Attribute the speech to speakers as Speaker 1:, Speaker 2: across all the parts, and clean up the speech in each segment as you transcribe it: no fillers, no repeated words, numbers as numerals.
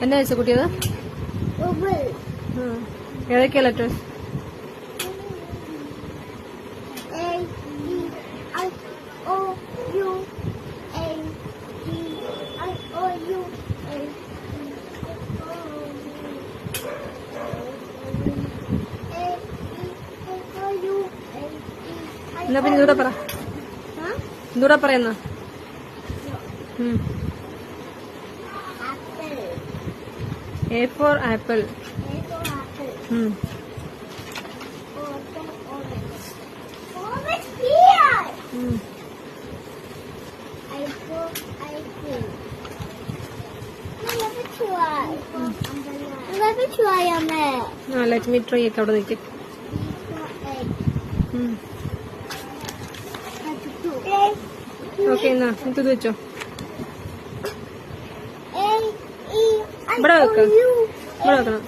Speaker 1: എന്നാ വെച്ച കുട്ടിയത്? ഏതൊക്കെയാ ലെറ്റേഴ്സ്? എന്നാ പിന്നെ ഇതൂടെ പറ. ഇതൂടെ പറയുന്ന A for apple. Let me try it. അവിടെ നിൽക്കും. ഓക്കെ, എന്നാ ഇത് വെച്ചോ. ഇവിടെ വെക്കാം. ഇവിടെ വെക്കണം.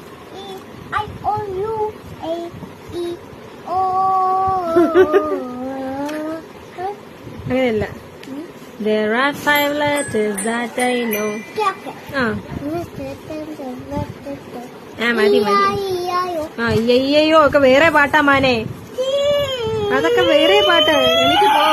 Speaker 1: അങ്ങനെയല്ല. There are 5 letters that I know. മതി അയ്യോ ഒക്കെ വേറെ പാട്ടാ മാനെ. അതൊക്കെ വേറെ പാട്ട്. എനിക്ക് പോ.